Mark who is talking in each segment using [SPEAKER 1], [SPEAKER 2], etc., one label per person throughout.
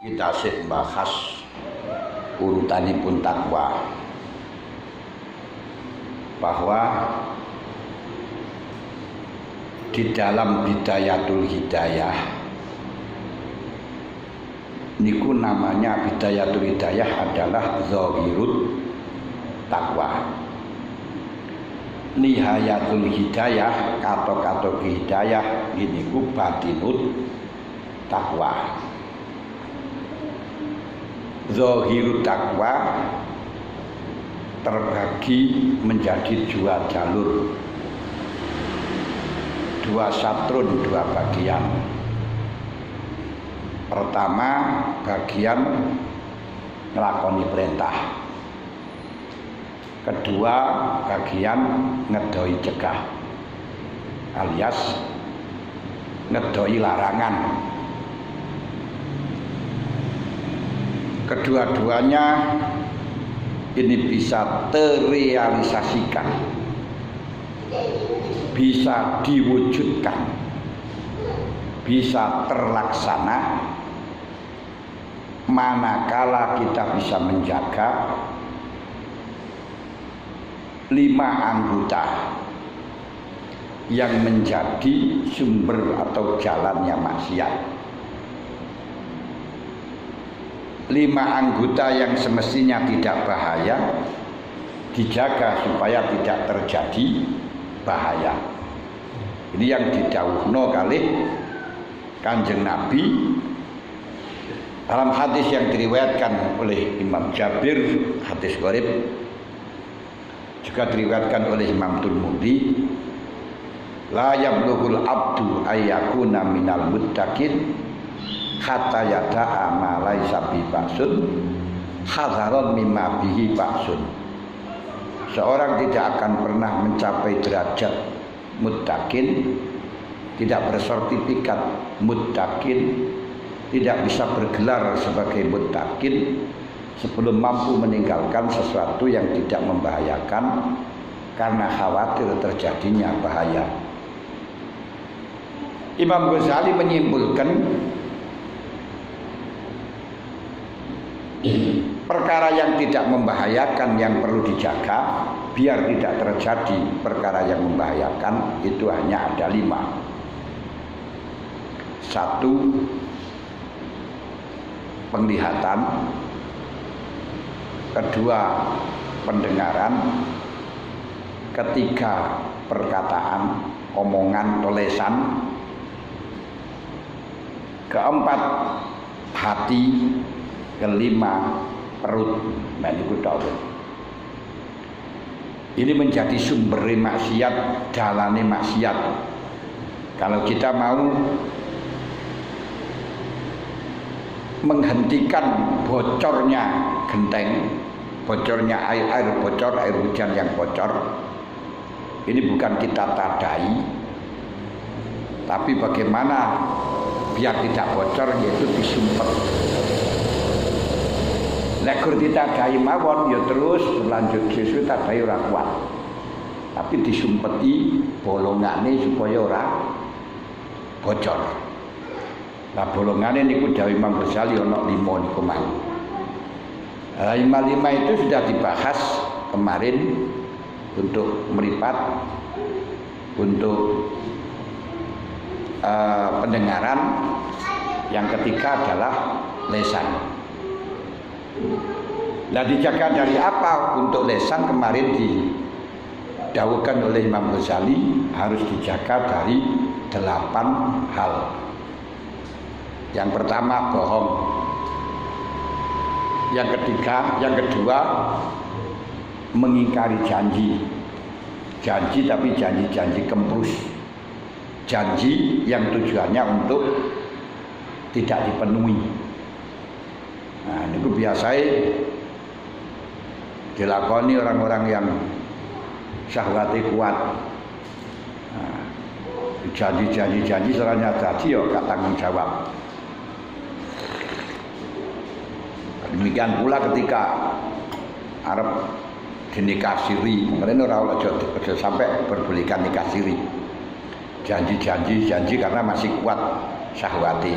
[SPEAKER 1] Kita sik bahas urutanipun takwa, bahwa di dalam bidayatul hidayah niku namanya bidayatul hidayah adalah zahirut takwa. Nihayatul hidayah kato-kato hidayah niku batinut takwa. Zahirut takwa terbagi menjadi dua jalur, dua satrun, dua bagian. Pertama, bagian nglakoni perintah. Kedua, bagian ngedoi cegah alias ngedoi larangan. Kedua-duanya ini bisa terrealisasikan, bisa diwujudkan, bisa terlaksana manakala kita bisa menjaga 5 anggota yang menjadi sumber atau jalannya maksiat. 5 anggota yang semestinya tidak bahaya dijaga supaya tidak terjadi bahaya. Ini yang didhawuhno kalih Kanjeng Nabi dalam hadis yang diriwayatkan oleh Imam Jabir, hadis gharib, juga diriwayatkan oleh Imam Tirmidzi, la yablughul abdu ayyakuna minal muttaqin hatta yada'a ma laisa bi ba'sun hadzaron mimma bihi ba'sun. Seorang tidak akan pernah mencapai derajat muttaqin, tidak bersertifikat muttaqin, tidak bisa bergelar sebagai muttaqin sebelum mampu meninggalkan sesuatu yang tidak membahayakan karena khawatir terjadinya bahaya. Imam Ghazali menyimpulkan perkara yang tidak membahayakan yang perlu dijaga biar tidak terjadi perkara yang membahayakan itu hanya ada 5. 1, penglihatan. 2, pendengaran. 3, perkataan, omongan, tulisan. 4, hati. 5, perut. Ini menjadi sumber maksiat, dalane maksiat. Kalau kita mau menghentikan bocornya genteng, bocornya air bocor, air hujan yang bocor, ini bukan kita tadai, tapi bagaimana biar tidak bocor, yaitu disumpet. Nek gur ditadai mawon ya terus berlanjut sesuai tadai ora kuat. Tapi disumpeti bolongane supaya ora bocor. Nah bolongane niku dawuh Imam Ghazali ana 5 niku mang. 5 itu sudah dibahas kemarin untuk meripat, untuk pendengaran, yang ketiga adalah lesan. Nah dijaga dari apa? Untuk lesan kemarin didhawuhkan oleh Imam Ghazali harus dijaga dari 8 hal. Yang pertama bohong. Yang kedua mengingkari janji. Janji tapi janji kemprus. Janji yang tujuannya untuk tidak dipenuhi. Nah, ini biasanya dilakoni orang-orang yang syahwatnya kuat. Nah, janji seranya jadi ya gak tanggung jawab. Demikian pula ketika arep dinikah siri, kemarin ora aja sampai berbolehkan nikah siri. Janji karena masih kuat syahwati.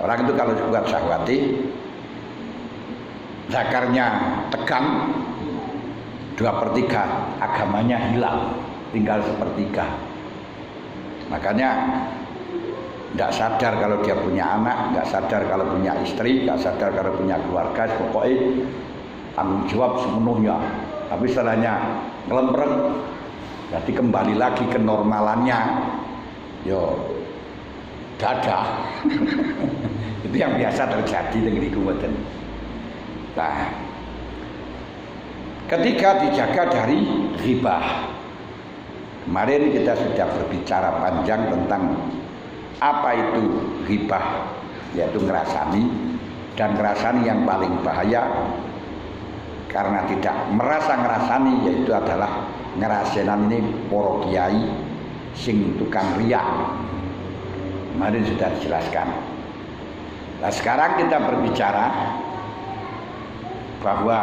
[SPEAKER 1] Orang itu kalau kuat syahwati, zakarnya tegang, 2/3 agamanya hilang, tinggal 1/3. Makanya tidak sadar kalau dia punya anak, tidak sadar kalau punya istri, tidak sadar kalau punya keluarga, pokoknya tanggung jawab sepenuhnya. Tapi setelahnya ngelempreng, jadi kembali lagi ke normalannya, yo dadah. Itu yang biasa terjadi dengan ikutan. Nah, ketika dijaga dari ghibah, kemarin kita sudah berbicara panjang tentang apa itu ghibah, yaitu ngerasani, dan ngerasani yang paling bahaya karena tidak merasa ngerasani, yaitu adalah ngerasenan ini poro kiai sing tukang riak. Kemarin sudah dijelaskan. Nah sekarang kita berbicara bahwa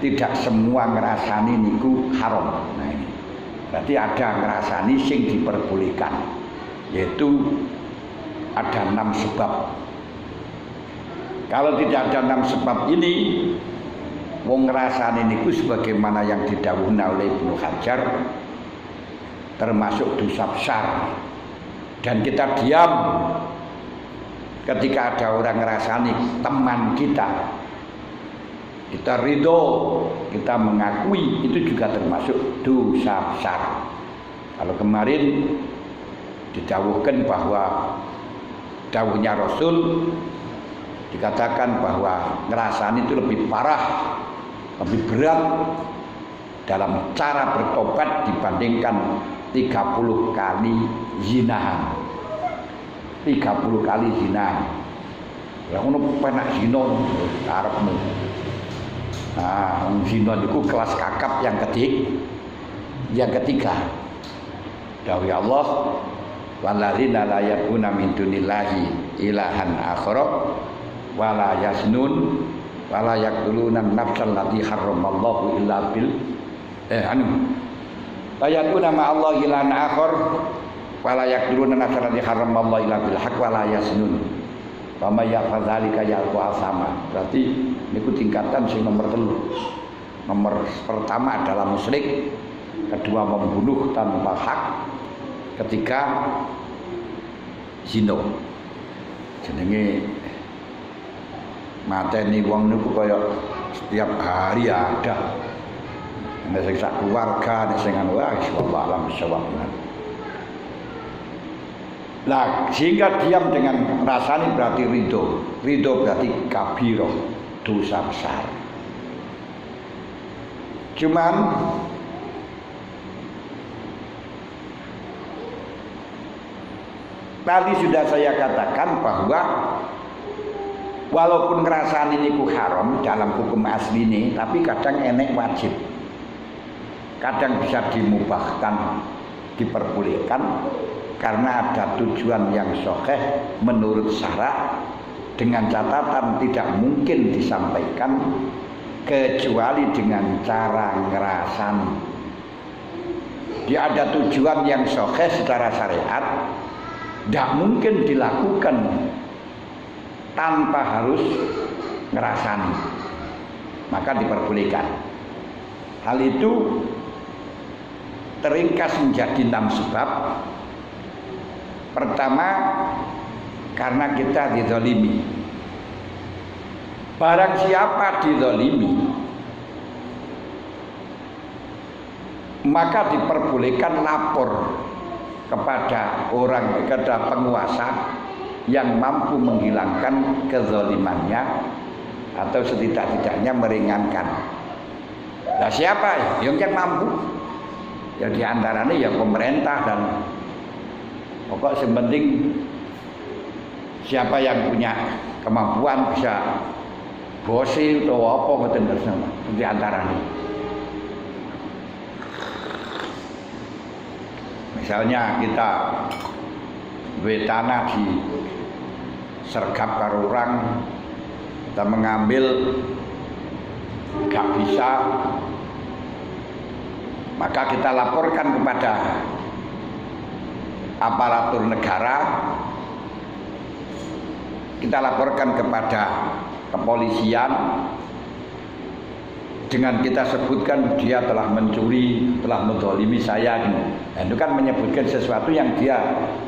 [SPEAKER 1] tidak semua ngerasani niku haram. Nah ini berarti ada ngerasani sing diperbolehkan, yaitu ada 6 sebab. Kalau tidak ada 6 sebab ini, wong ngrasani niku sebagaimana yang didhawuhna oleh Ibnu Hajar termasuk dosa besar. Dan kita diam ketika ada orang ngrasani teman kita. Kita ridho, kita mengakui, itu juga termasuk dosa besar. Kalau kemarin didhawuhkan bahwa dawuhnya Rasul dikatakan bahwa ngerasani itu lebih parah, lebih berat dalam cara bertobat dibandingkan 30 kali zina. 30 kali zina. Lah ngono penak zina karepmu. Nah, zina itu kelas kakap yang ketiga. Dawuh Allah, walladzina la yad'una min dunillahi ilahan akhara wala yasnun wala yaqtuluna an-nafsal lati harramallahu illa bil la yad'una ma Allah ilahan akhar wala yaqtuluna an-nafsal lati harramallahu illa bil haqq wala yasnun wa may yaf'al dzalika yalqa asama. Berarti niku tingkatan sing nomor 3. Nomor pertama adalah musyrik, kedua membunuh tanpa hak, ketiga zina. Jenenge mateni wong niku kaya setiap hari ada. Nek sing sak keluarga, nek sing anu insyaallah alam bisawab. Lah, sehingga diam dengan rasani berarti ridho. Ridho berarti kabiro, dosa besar. Cuman tadi sudah saya katakan bahwa walaupun ngrasani niku haram dalam hukum asli ini, tapi kadang enek wajib. Kadang bisa dimubahkan, diperbolehkan karena ada tujuan yang sahih menurut syarak, dengan catatan tidak mungkin disampaikan kecuali dengan cara ngerasani. Dia ada tujuan yang sahih secara syariat, tidak mungkin dilakukan tanpa harus ngerasani, maka diperbolehkan. Hal itu teringkas menjadi 6 sebab. Pertama, karena kita dizalimi. Barang siapa dizalimi, maka diperbolehkan lapor kepada orang, kepada penguasa yang mampu menghilangkan kezalimannya atau setidak-tidaknya meringankan. Nah siapa yang mampu? Ya diantaranya ya pemerintah, dan pokok sepenting siapa yang punya kemampuan bisa bosi atau apa ngoten bersama diantaranya. Misalnya kita duwe tanah di sergap karo orang, kita mengambil gak bisa, maka kita laporkan kepada aparatur negara kita laporkan kepada kepolisian dengan kita sebutkan dia telah mencuri, telah menzalimi saya, nah, itu kan menyebutkan sesuatu yang dia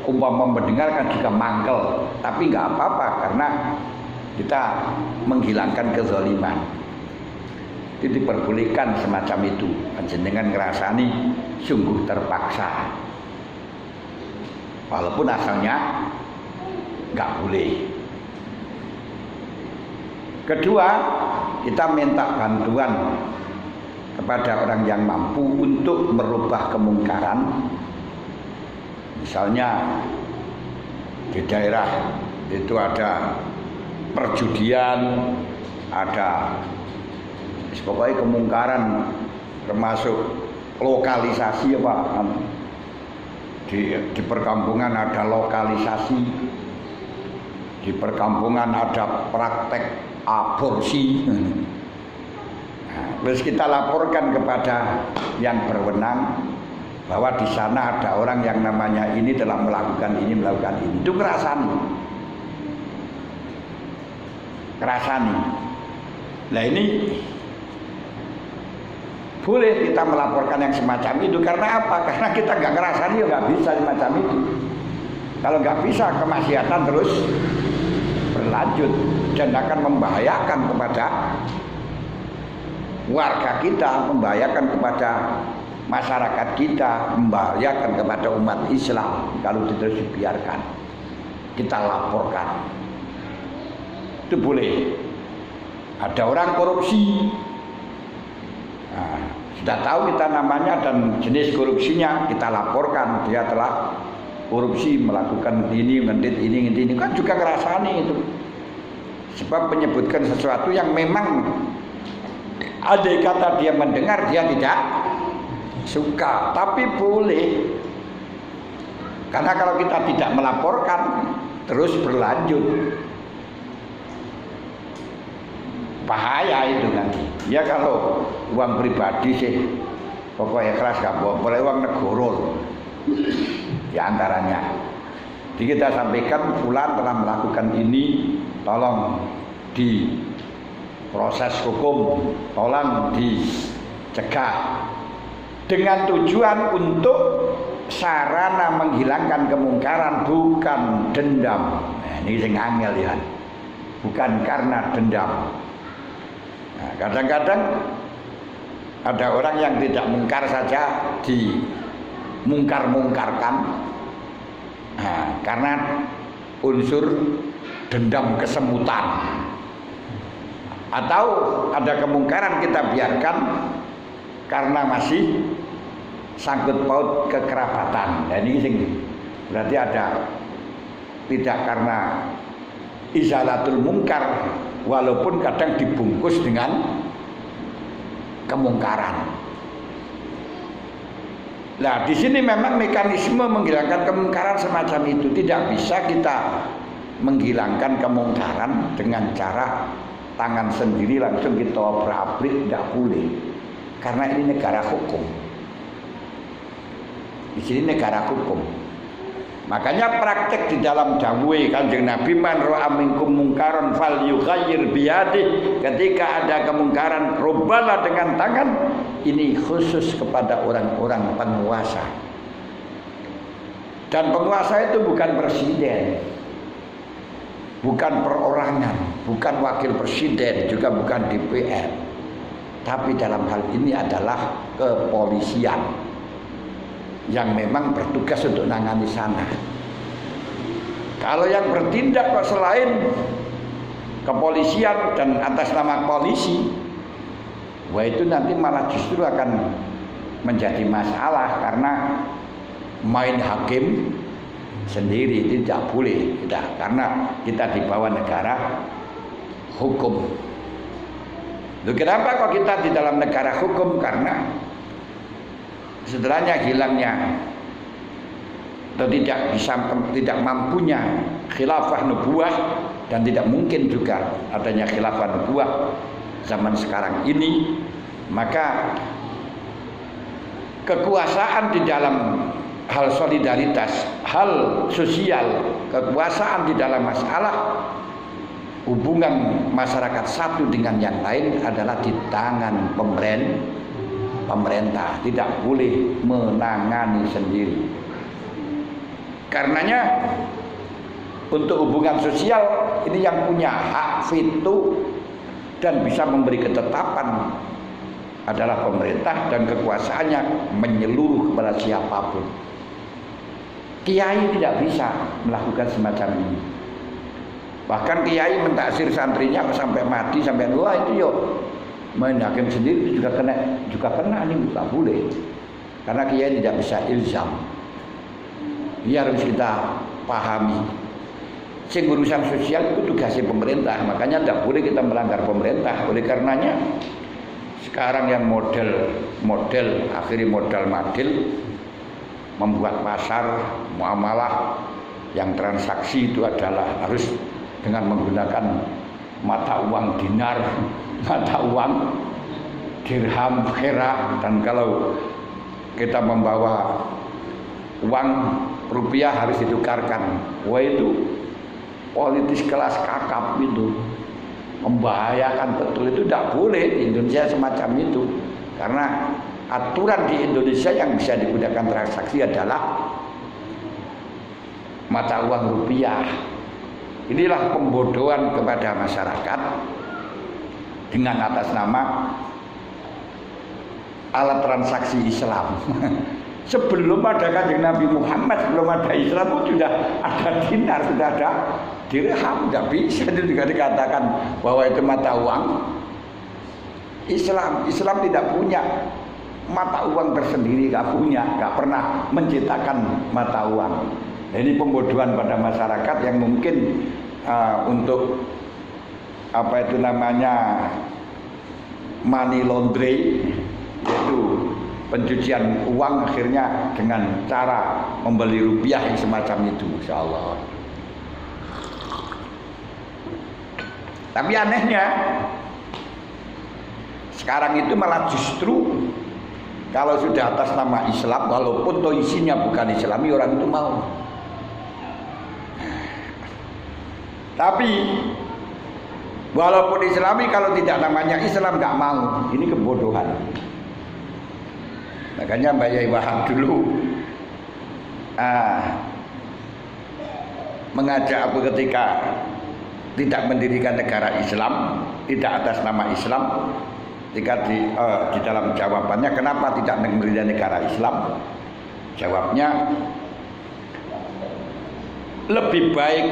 [SPEAKER 1] umpama mendengarkan juga mangkel, tapi nggak apa-apa karena kita menghilangkan kezaliman. Itu diperbolehkan semacam itu, panjenengan ngerasani sungguh terpaksa, walaupun asalnya nggak boleh. Kedua, kita minta bantuan kepada orang yang mampu untuk merubah kemungkaran. Misalnya di daerah itu ada perjudian, ada pokoknya kemungkaran, termasuk lokalisasi apa di perkampungan ada lokalisasi, di perkampungan ada praktek aborsi. Nah, terus kita laporkan kepada yang berwenang bahwa di sana ada orang yang namanya ini telah melakukan ini. Itu kerasani. Nah ini boleh kita melaporkan yang semacam itu karena apa? Karena kita nggak ngerasani ya nggak bisa semacam itu. Kalau nggak bisa kemaksiatan terus berlanjut dan akan membahayakan kepada warga kita, membahayakan kepada masyarakat kita, membahayakan kepada umat Islam kalau terus dibiarkan. Kita laporkan. Itu boleh. Ada orang korupsi. Nah, sudah tahu kita namanya dan jenis korupsinya, kita laporkan dia telah korupsi, melakukan ini, ngendit ini kan juga ngerasani itu. Sebab menyebutkan sesuatu yang memang andai kata dia mendengar dia tidak suka, tapi boleh. Karena kalau kita tidak melaporkan terus berlanjut, bahaya itu nanti. Ya kalau uang pribadi sih pokoknya keras gak boleh, uang negara di antaranya. Jadi kita sampaikan fulan telah melakukan ini, tolong di proses hukum, tolong dicegah dengan tujuan untuk sarana menghilangkan kemungkaran, bukan dendam. Nah, ini sing angel ya, bukan karena dendam. Nah, kadang-kadang ada orang yang tidak mungkar saja dimungkar-mungkarkan. Nah, karena unsur dendam kesemutan, atau ada kemungkaran kita biarkan karena masih sangkut paut kekerabatan. Dan ini berarti ada tidak karena izalatul mungkar, walaupun kadang dibungkus dengan kemungkaran. Nah, di sini memang mekanisme menghilangkan kemungkaran semacam itu. Tidak bisa kita menghilangkan kemungkaran dengan cara tangan sendiri langsung kita obrak-abrik, tidak boleh. Karena ini negara hukum. Di sini negara hukum. Makanya praktek di dalam dawuh Kanjeng Nabi, man ra'a minkum mungkaran falyughayyir biyadihi, ketika ada kemungkaran rubahlah dengan tangan. Ini khusus kepada orang-orang penguasa. Dan penguasa itu bukan presiden, bukan perorangan, bukan wakil presiden, juga bukan DPR. Tapi dalam hal ini adalah kepolisian yang memang bertugas untuk nangani sana. Kalau yang bertindak kok selain kepolisian dan atas nama polisi, wah itu nanti malah justru akan menjadi masalah karena main hakim sendiri itu tidak boleh, tidak, karena kita di bawah negara hukum. Loh, kenapa kok kita di dalam negara hukum? Karena setelahnya hilangnya atau tidak mampunya khilafah nubuwah, dan tidak mungkin juga adanya khilafah nubuwah zaman sekarang ini, maka kekuasaan di dalam hal solidaritas, hal sosial, kekuasaan di dalam masalah hubungan masyarakat satu dengan yang lain adalah di tangan pemerintah, tidak boleh menangani sendiri. Karenanya untuk hubungan sosial ini yang punya hak veto dan bisa memberi ketetapan adalah pemerintah, dan kekuasaannya menyeluruh kepada siapapun. Kiai tidak bisa melakukan semacam ini. Bahkan kiai mentaksir santrinya sampai mati, sampai wah itu yo main hakim sendiri juga kena ini nggak boleh. Karena kiai tidak bisa ilzam. Ini harus kita pahami. Sing urusan sosial itu tugasnya pemerintah, makanya tidak boleh kita melanggar pemerintah. Oleh karenanya sekarang yang model akhirnya modal madil, membuat pasar muamalah yang transaksi itu adalah harus dengan menggunakan mata uang dinar, mata uang dirham, perak, dan kalau kita membawa uang rupiah harus ditukarkan. Wah itu politis kelas kakap itu, membahayakan betul, itu tidak boleh di Indonesia semacam itu. Karena aturan di Indonesia yang bisa digunakan transaksi adalah mata uang rupiah. Inilah pembodohan kepada masyarakat dengan atas nama alat transaksi Islam. Sebelum ada Kanjeng Nabi Muhammad, sebelum ada Islam pun sudah ada dinar, sudah ada dirham. Tidak bisa itu juga dikatakan bahwa itu mata uang Islam. Islam tidak punya mata uang tersendiri, nggak pernah menciptakan mata uang. Nah, ini pembodohan pada masyarakat yang mungkin untuk apa itu namanya money laundering, yaitu pencucian uang, akhirnya dengan cara membeli rupiah yang semacam itu, insya Allah. Tapi anehnya sekarang itu malah justru kalau sudah atas nama Islam, walaupun toh isinya bukan Islami, orang itu mau. Tapi walaupun Islami, kalau tidak namanya Islam nggak mau. Ini kebodohan. Makanya Mbak Yai Wahab dulu mengajak aku ketika tidak mendirikan negara Islam, tidak atas nama Islam. Ketika di dalam jawabannya, kenapa tidak mendirikan negara Islam? Jawabnya, lebih baik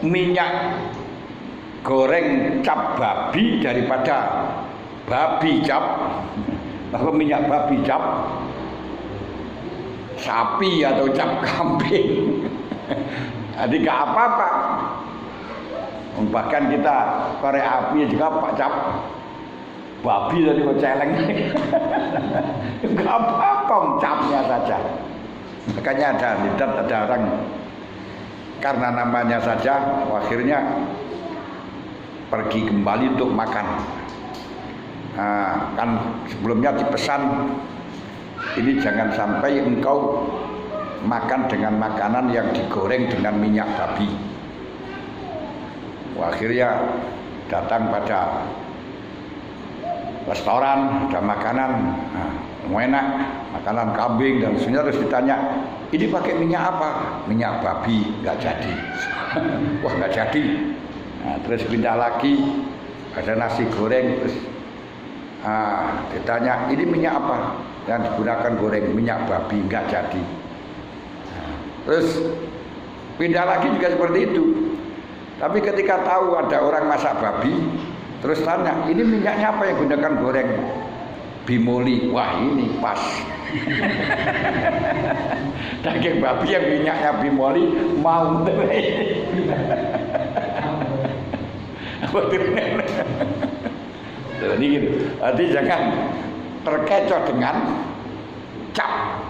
[SPEAKER 1] minyak goreng cap babi daripada babi cap, atau minyak babi cap sapi atau cap kambing. Jadi gak apa-apa. Bahkan kita korek api juga pak cap babi tadi mau celeng. Gak apa-apa, capnya saja. Makanya ada orang karena namanya saja akhirnya pergi kembali untuk makan. Kan sebelumnya dipesan, ini jangan sampai engkau makan dengan makanan yang digoreng dengan minyak babi. Akhirnya datang pada restoran, ada makanan enak, makanan kambing, dan sebenarnya harus ditanya, ini pakai minyak apa? Minyak babi. Nggak jadi. Wah, nggak jadi. Nah, terus pindah lagi, ada nasi goreng, terus ditanya, ini minyak apa yang digunakan goreng? Minyak babi. Nggak jadi. Nah, terus pindah lagi juga seperti itu. Tapi ketika tahu ada orang masak babi, terus tanya, ini minyaknya apa yang gunakan goreng? Bimoli. Wah, ini pas. Daging babi yang minyaknya bimoli mau. Ini gitu. Jadi jangan terkecoh dengan cap.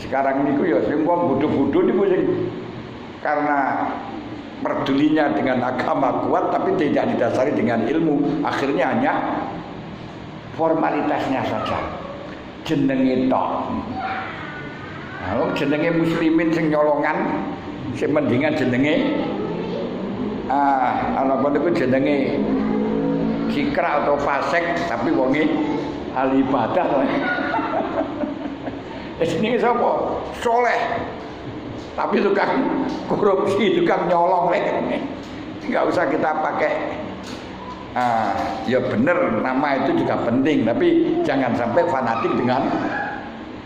[SPEAKER 1] Sekarang ini ya sing wong bodho-bodho niku sing karena pedulinya dengan agama kuat tapi tidak didasari dengan ilmu, akhirnya hanya formalitasnya saja, jenenge tok. Nah, jenenge muslimin sing nyolongan Sing mendingan jenenge ana niku jenenge sikra atau fasik tapi wonge ahli ibadah. Jenenge sapa? Soleh. Tapi tukang korupsi, tukang nyolong enggak usah kita pakai. Ya bener, nama itu juga penting, tapi jangan sampai fanatik dengan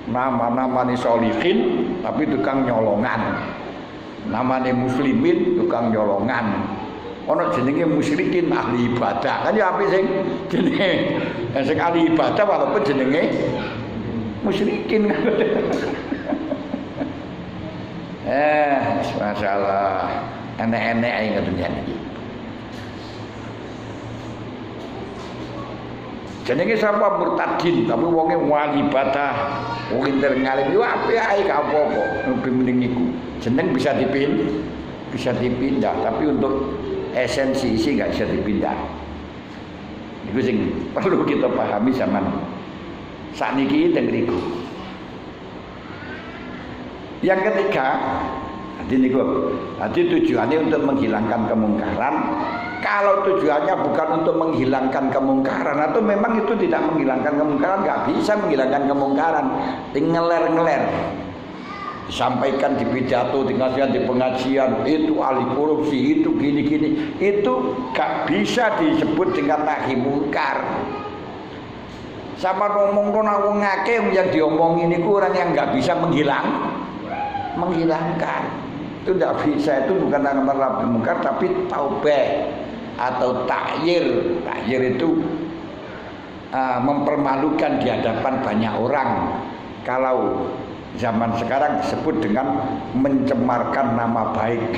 [SPEAKER 1] nama-nama solihin tapi tukang nyolongan. Namanya muslimin tukang nyolongan. Ono jenenge musyrikin ahli ibadah. Kan ya apik sing jenenge sing ahli ibadah walaupun jenenge musyrikin. Masyaallah. Enek-enek ae ngoten iki. Jenenge sapa murtadin tapi wonge wali ibadah. Wong pinter ngalim yo apik ae gak apa-apa. Lebih mending iku. Jeneng bisa dipindah, tapi untuk esensi isi gak bisa dipindah. Itu sing perlu kita pahami zaman sakniki teng mriku. Yang ketiga, hati tujuannya untuk menghilangkan kemungkaran. Kalau tujuannya bukan untuk menghilangkan kemungkaran atau memang itu tidak menghilangkan kemungkaran, nggak bisa menghilangkan kemungkaran. Tinggal ngeler-ngeler. Disampaikan di pidato, di pengajian, itu ahli korupsi, itu gini-gini, itu gak bisa disebut dengan nahi mungkar. Sama ngomong wong akeh yang diomongin itu orang yang gak bisa menghilangkan. Itu tidak bisa, itu bukan nahi mungkar tapi taubeh atau takyir. Takyir itu mempermalukan di hadapan banyak orang. Kalau zaman sekarang disebut dengan mencemarkan nama baik.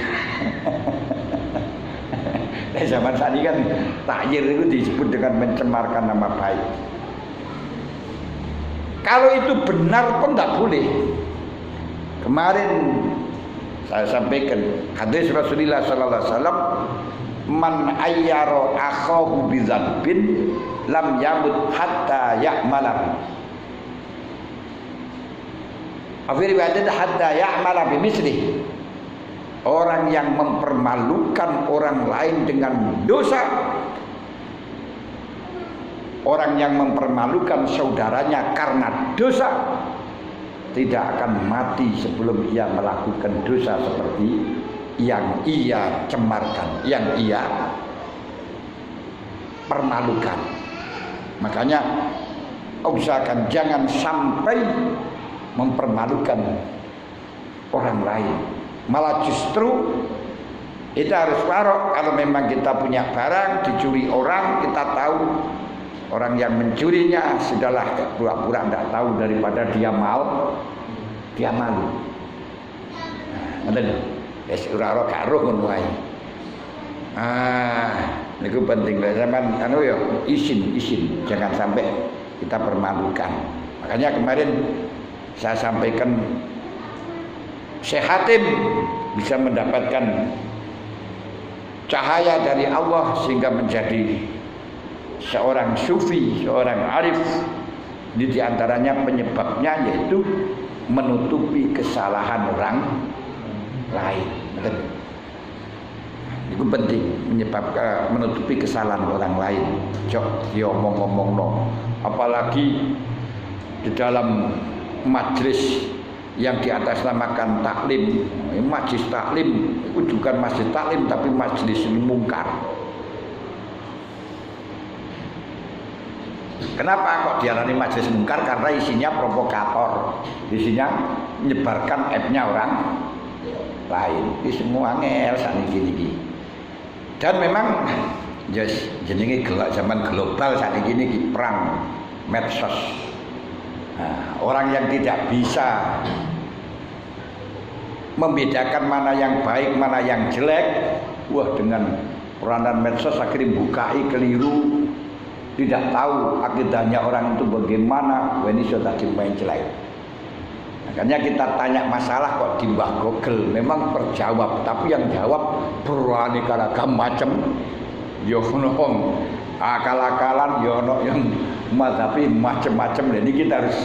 [SPEAKER 1] Zaman saat ini kan takyir itu disebut dengan mencemarkan nama baik. Kalau itu benar pun tidak boleh. Kemarin saya sampaikan hadis Rasulullah sallallahu alaihi wasallam, man ayyara akhahu bidzanbin lam yamut hatta ya'mala. Akhir riwayat hatta ya'mala bimislih. Orang yang mempermalukan orang lain dengan dosa, orang yang mempermalukan saudaranya karena dosa, tidak akan mati sebelum ia melakukan dosa seperti yang ia cemarkan, yang ia permalukan. Makanya usahakan jangan sampai mempermalukan orang lain. Malah justru kita harus warok. Kalau memang kita punya barang dicuri orang, kita tahu orang yang mencurinya, sudahlah pura-pura tidak tahu daripada dia malu. Ngoten. Wis ora ora karo ngono wae. Niku penting lho sampean ya izin, jangan sampai kita permalukan. Makanya kemarin saya sampaikan Syekh Hatim bisa mendapatkan cahaya dari Allah sehingga menjadi seorang sufi, seorang arif. Ini diantaranya penyebabnya yaitu menutupi kesalahan orang lain. Itu penting, menyebabkan menutupi kesalahan orang lain. Jok diomong-omong no. Apalagi di dalam majlis yang diatasnamakan taklim, majlis taklim itu bukan majlis taklim tapi majlis mungkar. Kenapa kok diarani majlis mungkar? Karena isinya provokator, isinya menyebarkan aibnya orang lain. Ini semua ngel sakniki niki. Dan memang jenenge zaman global sakniki niki perang medsos. Orang yang tidak bisa membedakan mana yang baik, mana yang jelek, wah dengan peranan medsos akhirnya bukai keliru, tidak tahu akidahnya orang itu bagaimana. Wah ini sudah main jelek. Makanya kita tanya masalah kok di Mbah Google, memang terjawab, tapi yang jawab beraneka ragam macam. Yo ono akal-akalan, yo ono yang mazhabi macam-macam. Jadi kita harus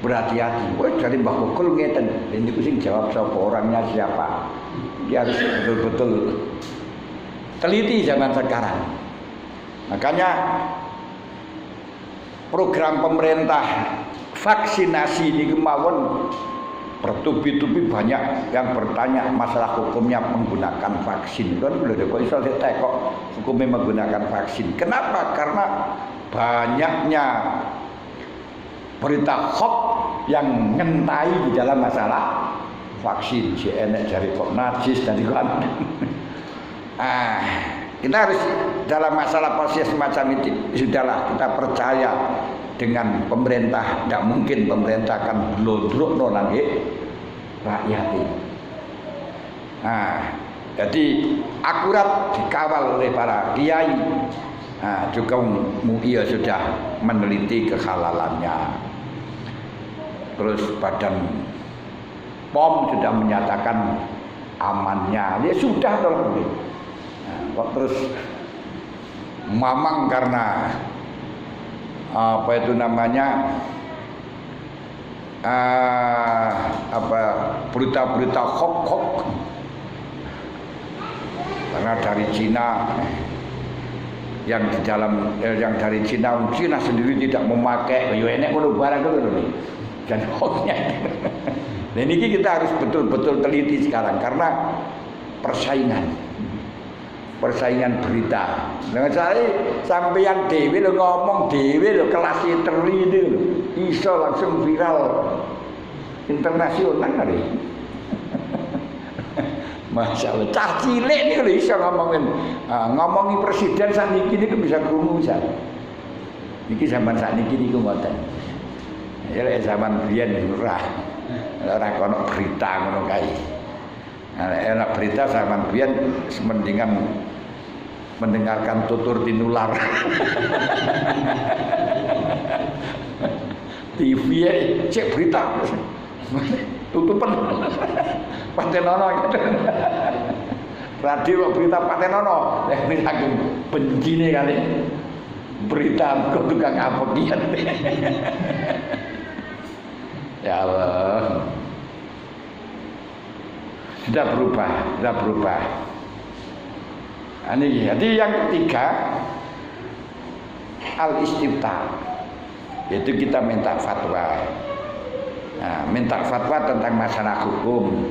[SPEAKER 1] berhati-hati. Wah dari Mbah Kokul ngeten, ini sing jawab sapa, orangnya siapa. Dia harus betul-betul teliti zaman sekarang. Makanya program pemerintah vaksinasi ini kemauan bertubi-tubi banyak yang bertanya masalah hukumnya menggunakan vaksin. Kan belum ada kok iso kok hukumnya menggunakan vaksin. Kenapa? Karena banyaknya berita hoax yang ngentai di dalam masalah vaksin. Si enek dari kok najis dari kok kita harus dalam masalah proses semacam itu sudahlah kita percaya dengan pemerintah. Tidak mungkin pemerintah akan blodrokno nangge rakyat ini. Jadi akurat dikawal oleh para kiai. Juga MUI sudah meneliti kehalalannya. Terus Badan POM sudah menyatakan amannya. Ya sudah dong. Kok terus mamang karena apa itu namanya berita-berita hoax karena dari Cina yang di dalam yang dari Cina sendiri tidak memakai yo enek ngono barang itu lho dan hoaxnya. Nah ini kita harus betul-betul teliti sekarang karena persaingan berita. Dengan saya sampeyan dhewe lho ngomong dhewe lho kelas terli itu lho iso langsung viral internasional hari. Masya Allah, cah cilik ini lho iso ngomongi presiden sakniki niku bisa krungu bisa. Niki zaman sakniki niku ngoten. Ya lek zaman biyen ora kono berita ngono kae. Enak berita zaman biyen mendingan mendengarkan tutur tinular. TV cek berita tutupan Patenono gitu. Radio berita Patenono ini saking bencine kali berita kok tukang apa kian. Ya Allah, sudah berubah. Ini jadi yang ketiga al-istifta, yaitu kita minta fatwa. Minta fatwa tentang masalah hukum.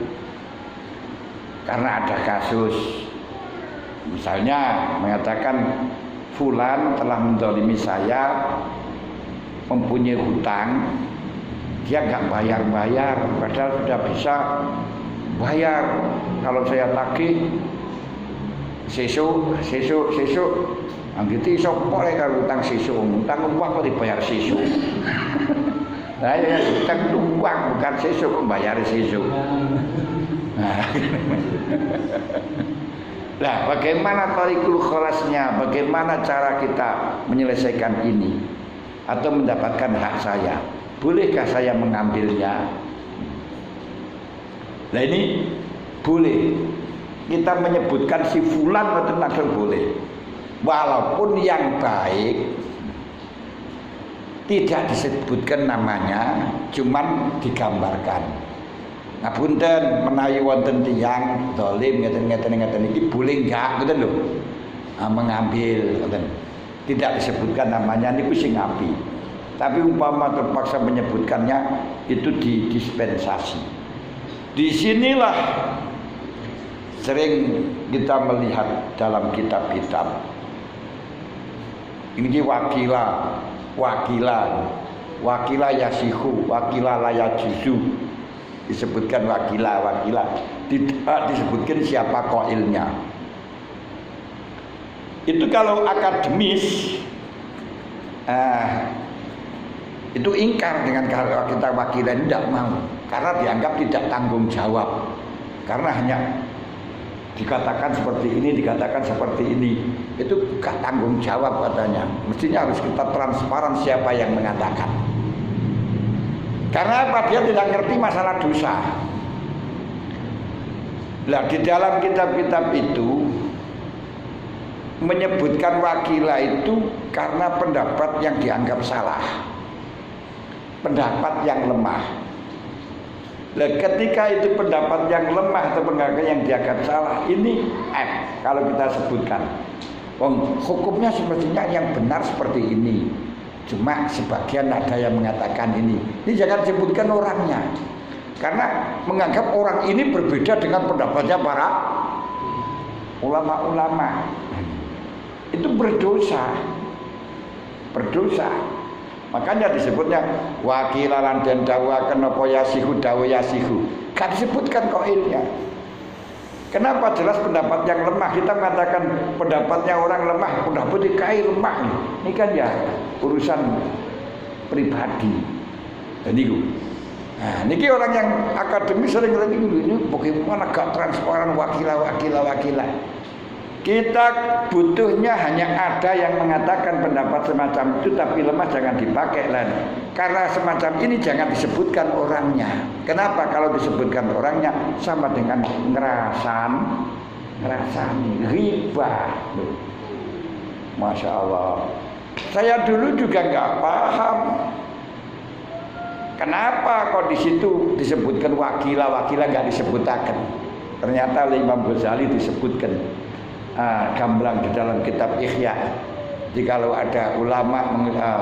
[SPEAKER 1] Karena ada kasus, misalnya mengatakan fulan telah menzalimi saya, mempunyai hutang, dia nggak bayar, padahal sudah bisa bayar. Kalau saya tagih sesuk anggiti iso boleh kalau utang sesuk, utang uang kok dibayar sesuk. Nah ya utang uang bukan sesuk, bayar sesuk. Nah, bagaimana tarikul khalasnya? Bagaimana cara kita menyelesaikan ini atau mendapatkan hak saya? Bolehkah saya mengambilnya? Nah ini boleh. Kita menyebutkan si fulan itu langsung boleh. Walaupun yang baik tidak disebutkan namanya, cuman digambarkan. Nah punten menawi wonten tiyang zalim ngeten iki boleh enggak ngoten lho. Mengambil ngoten. Tidak disebutkan namanya niku sing api. Tapi umpama terpaksa menyebutkannya itu didispensasi. Disinilah sering kita melihat dalam kitab-kitab ini wakila yasihu, wakila layajuzu, disebutkan wakila, tidak disebutkan siapa qailnya. Itu kalau akademis itu ingkar dengan kalau kita wakila ini tidak mau, karena dianggap tidak tanggung jawab, karena hanya dikatakan seperti ini, itu gak tanggung jawab katanya. Mestinya harus kita transparan siapa yang mengatakan. Karena apa? Dia tidak ngerti masalah dosa. Nah di dalam kitab-kitab itu menyebutkan wakila itu karena pendapat yang dianggap salah. pendapat yang lemah. Nah, ketika itu pendapat yang lemah atau pendapat yang dianggap salah, ini kalau kita sebutkan, hukumnya semestinya yang benar seperti ini. Cuma sebagian ada yang mengatakan ini. Ini jangan sebutkan orangnya, karena menganggap orang ini berbeda dengan pendapatnya para ulama-ulama. Itu berdosa. Makanya disebutnya wakilalan dan dawa kenapa yasihu dawa yasihu. Kan disebutkan qailnya. Kenapa jelas pendapat yang lemah? Kita mengatakan pendapatnya orang lemah, pendapat kai lemah. Ini kan ya urusan pribadi. Dan itu. Nah, niki orang yang akademis sering ngerti ini bagaimana gak transparan wakila. Kita butuhnya hanya ada yang mengatakan pendapat semacam itu, tapi lemah jangan dipakai lah. Karena semacam ini jangan disebutkan orangnya. Kenapa? Kalau disebutkan orangnya sama dengan ngerasani riba. Masya Allah. Saya dulu juga nggak paham. Kenapa kok di situ disebutkan wakila nggak disebutakan? Ternyata oleh Imam Ghazali disebutkan. Gamblang di dalam kitab Ihya. Jadi kalau ada ulama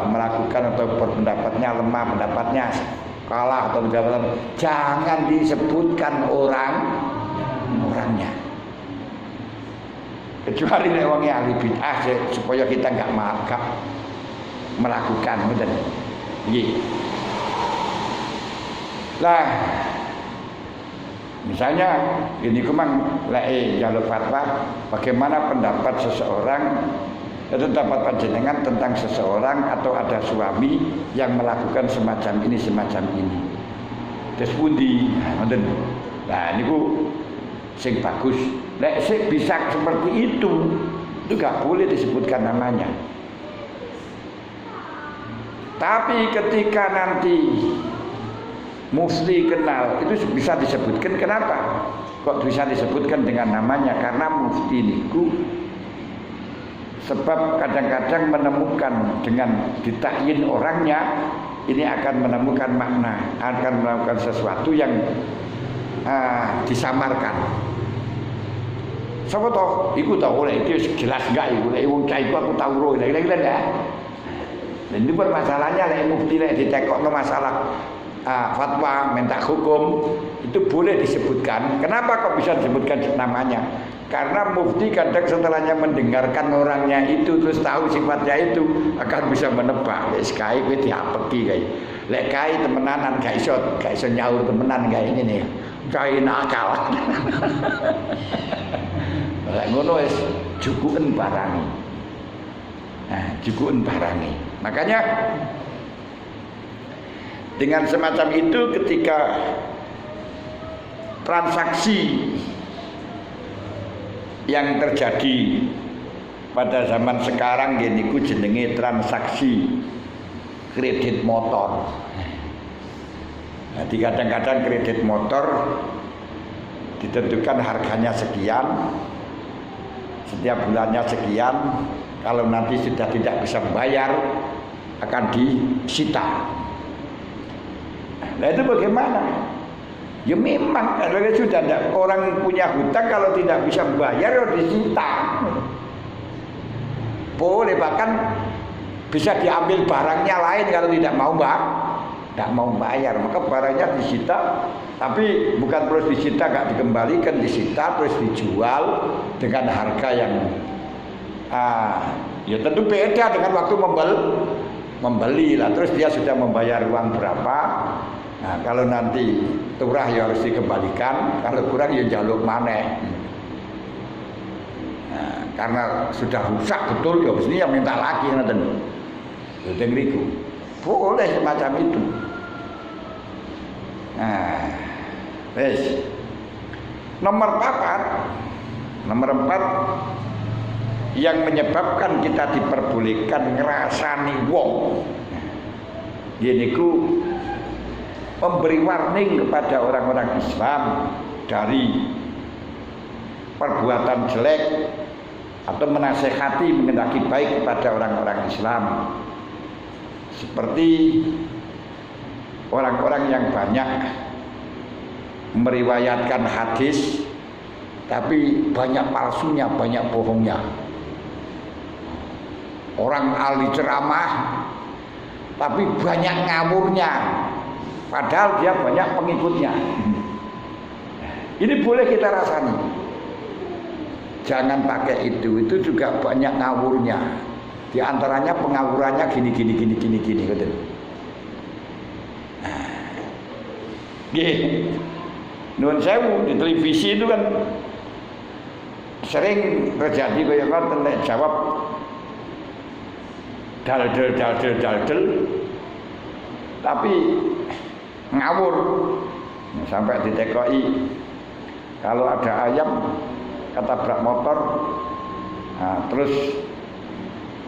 [SPEAKER 1] melakukan atau berpendapatnya lemah, pendapatnya kalah atau pendapatnya, jangan disebutkan orangnya. Kecuali orangnya ahli bid'ah supaya kita nggak melakukan. Lah. Misalnya ini kemang jalur fatwa bagaimana pendapat seseorang atau pendapat panjenengan tentang seseorang atau ada suami yang melakukan semacam ini. Terus pundi, nah ini sing bagus. Sing bisa seperti itu gak boleh disebutkan namanya. Tapi ketika nanti mufti kenal, itu bisa disebutkan. Kenapa? Kok bisa disebutkan dengan namanya? Karena mufti niku sebab kadang-kadang menemukan dengan ditakyin orangnya, ini akan menemukan makna, akan melakukan sesuatu yang disamarkan. Siapa toh? Iku tahu oleh itu jelas enggak iku. Lek wong cah iku aku tahu roh, kira-kira enggak. Dan itu permasalahannya lek mufti lek ditekokno masalah fatwa, minta hukum itu boleh disebutkan. Kenapa kok bisa disebutkan namanya? Karena mufti kadang setelahnya mendengarkan orangnya itu terus tahu sifatnya itu akan bisa menebak. Wis kae kowe diapeki kae. Lek kae temenanan gak iso nyaur temenan kae ini nih. Kae nakal. Lek ngono wis jukuken barangi. Nah, jukuken barangi. Makanya dengan semacam itu ketika transaksi yang terjadi pada zaman sekarang gini ku jenenge transaksi kredit motor. Jadi kadang-kadang kredit motor ditentukan harganya sekian, setiap bulannya sekian, kalau nanti sudah tidak bisa membayar akan disita. Nah itu bagaimana? Ya memang kalau sudah ada orang punya hutang kalau tidak bisa bayar ya disita. Boleh bahkan bisa diambil barangnya lain kalau tidak mau bayar, maka barangnya disita. Tapi bukan terus disita gak dikembalikan, disita terus dijual dengan harga yang ya tentu beda dengan waktu membeli lah. Terus dia sudah membayar uang berapa. Nah, kalau nanti turah ya harus dikembalikan, kalau kurang ya jaluk maneh. Nah, karena sudah rusak betul ya mesti yang minta lagi ngoten. Lha niku. Boleh semacam itu. Nah, wis. Nomor 4 yang menyebabkan kita diperbolehkan ngrasani wong. Niku memberi warning kepada orang-orang Islam dari perbuatan jelek atau menasehati mengendaki baik kepada orang-orang Islam, seperti orang-orang yang banyak meriwayatkan hadis tapi banyak palsunya, banyak bohongnya. Orang ahli ceramah tapi banyak ngawurnya, padahal dia banyak pengikutnya. Ini boleh kita rasani. Jangan pakai itu juga banyak ngawurnya. Di antaranya pengawurannya gini gitu. Nuwun sewu, di televisi itu kan sering terjadi kayak ngoten nek jawab daldel tapi ngawur. Sampai ditekoki kalau ada ayam ketabrak motor, nah, terus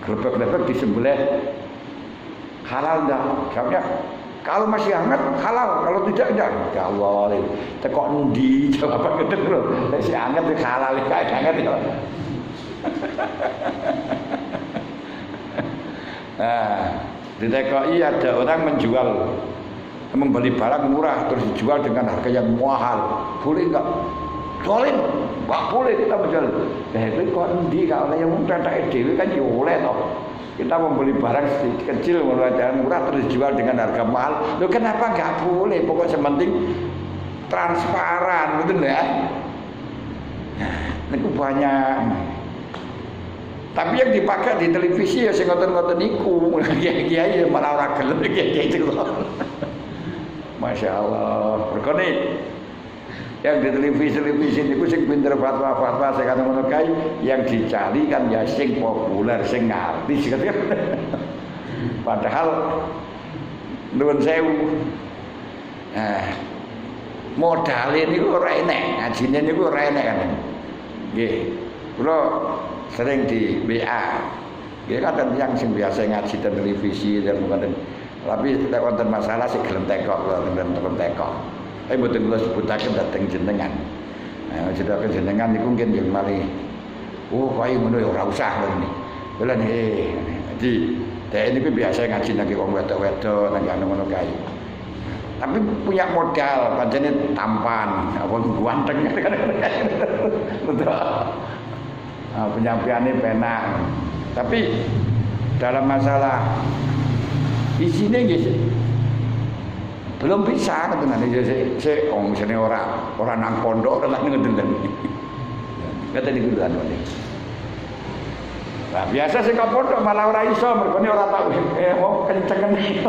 [SPEAKER 1] gelebek-gelebek disembelih, halal enggak? Jawabnya kalau masih hangat halal, kalau tidak enggak. Ya Allah, tekok endi jawaban gitu lho. Nek sing hangat iki halal, kae hangat ya. Nah, di TKI ada orang membeli barang murah terus dijual dengan harga yang mahal. Boleh enggak? Soalnya enggak boleh kita menjual. Nah, itu kok endi kalau yang tetek dhewe kan ya oleh toh. Kita membeli barang sedikit kecil murah terus dijual dengan harga mahal. Loh kenapa enggak boleh? Pokoknya sementing transparan, betul ya? Nah, itu banyak. Tapi yang dipakai di televisi ya sing ngoten-ngoten niku. Kiai-kiai malah ora gelem kiai itu. Masya Allah. Berkone yang di televisi niku sing pinter fatwa-fatwa sing kata ngono kae yang dicari kan ya sing populer, sing artis kan. Padahal nuwun sewu. Modale niku ora enek, ngajine niku ora enek kan. Nggih. Kula sering di WA. Nggih kadang yang sing biasa ngaji di televisi dan mboten. Tapi nek wonten masalah sing gelem tekok, gelem tekok. Tapi mboten kula sebutaken dhateng jenengan. Nah, jenengan jenengan niku mungkin yang mari. Oh, kaya ngono ya ora usah ngene. Kula jadi dhek niku biasa ngaji nang wong wedok-wedok nang ngono kae. Tapi punya modal, pancene tampan, apa ganteng kan. Betul. Penyampaiannya penak. Tapi dalam masalah isinya gitu belum bisa katanya saya misalnya orang nang pondok orang nggak kata di guduan ini. Nah, biasa sih kau pondok malah orang iso mereka ini orang tahu mau kenceng nih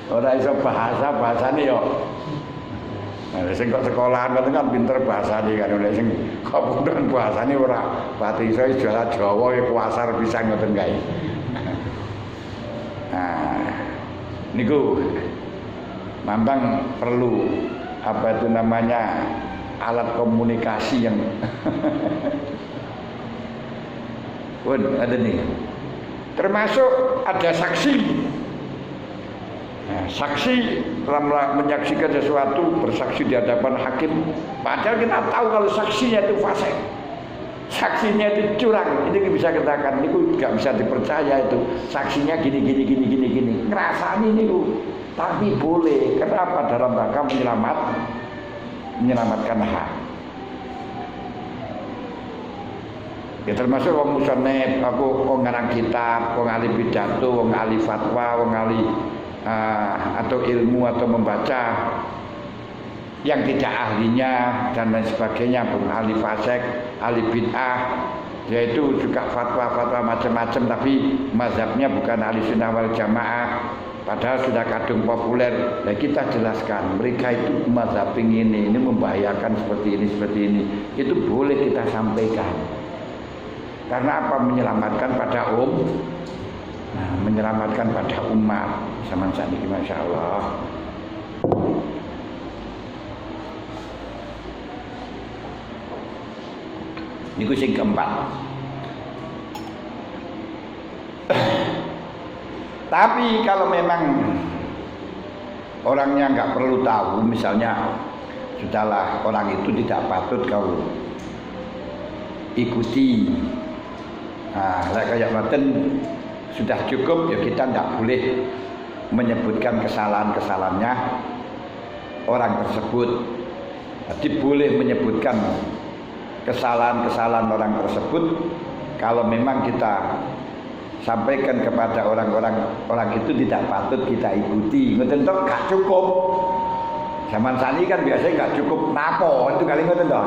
[SPEAKER 1] orang iso bahasa nih yo. Nah, sing kok sekolahan kan pinter bahasane kan oleh sing kok pondok bahasane ora pati iso jualan Jawa ya kuasar bisa ngoten kae. Nah, niku Mambang perlu apa itu namanya alat komunikasi yang ada nih. Termasuk ada saksi. Nah, saksi dalam menyaksikan sesuatu, bersaksi di hadapan hakim. Padahal kita tahu kalau saksinya itu fasik, saksinya itu curang. Ini bisa kita katakan, itu nggak bisa dipercaya itu. Saksinya gini. Ngerasani niku, tapi boleh. Kenapa? Dalam rangka menyelamatkan hak. Ya termasuk wong musonef, aku ngarang kitab, wong ahli pidato, wong ahli fatwa, wong ahli atau ilmu atau membaca yang tidak ahlinya dan lain sebagainya, pun ahli fasik, ahli bid'ah, yaitu juga fatwa-fatwa macam-macam tapi mazhabnya bukan ahli sunnah wal jamaah, padahal sudah kadung populer. Nah, kita jelaskan mereka itu mazhab ini membahayakan seperti ini, itu boleh kita sampaikan. Karena apa? Menyelamatkan pada menyelamatkan pada umat. Zaman saat ini Masya Allah. Ini sing keempat. Tapi kalau memang orangnya nggak perlu tahu, misalnya sudahlah orang itu tidak patut kau ikuti. Nah, kayak maten sudah cukup ya kita tidak boleh menyebutkan kesalahan-kesalahannya orang tersebut. Jadi boleh menyebutkan kesalahan-kesalahan orang tersebut kalau memang kita sampaikan kepada orang itu tidak patut kita ikuti. Ngoten tok gak cukup. Zaman sani kan biasanya gak cukup napo, itu kali ngoten tok.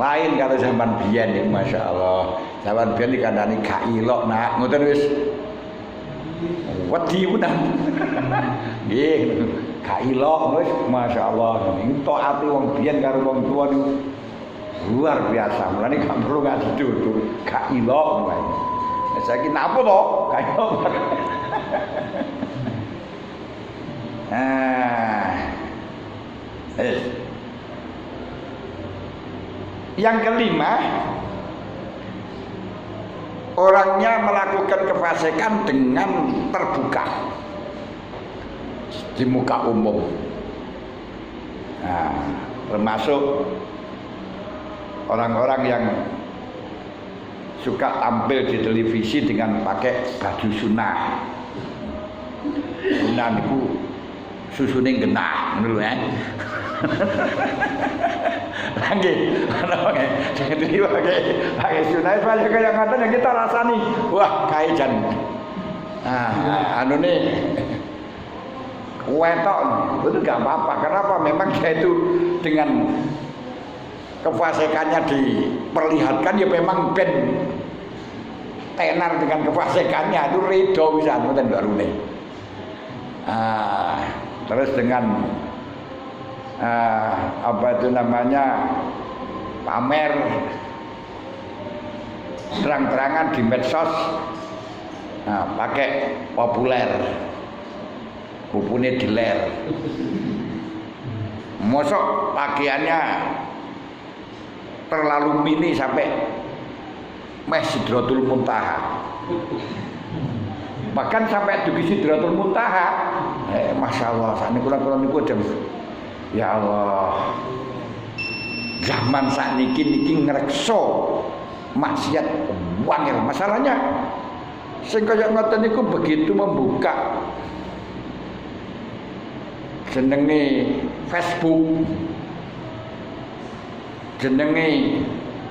[SPEAKER 1] Lain kalau zaman biyen niku masyaallah. Zaman biyen dikandani gak ilok nak, ngoten wis wedi punan. Nggih, gak ilok wis masyaallah. Niku taati wong biyen karo wong tuwa niku luar biasa. Mulane gak perlu ngaji dudur, gak ilok wae. Saiki napa to? Gak ilok. Yang kelima, orangnya melakukan kefasikan dengan terbuka di muka umum. Nah, termasuk orang-orang yang suka tampil di televisi dengan pakai baju sunnah. Sunnah niku susune genah ngono lho ya. Nggih, ana nggih. Jadi pakai sunnah itu kaya ngoten yang kita rasani. Wah, kae jan. Anune wetok itu enggak apa-apa. Kenapa? Memang dia itu dengan kefasikannya diperlihatkan ya memang ben tenar dengan kefasikannya itu ridho bisa ngoten barune. Terus dengan apa itu namanya pamer terang-terangan di medsos, pakai populer, bupune diler, mosok pakaiannya terlalu mini sampai meh Sidratul Muntaha, bahkan sampai dugi Sidratul Muntaha. Masya Allah, saat ini kurang-kurang niku ya Allah, zaman saat niki ngrekso maksiat wangil. Masalahnya sing kaya ngoten niku begitu membuka jenenge Facebook, jenenge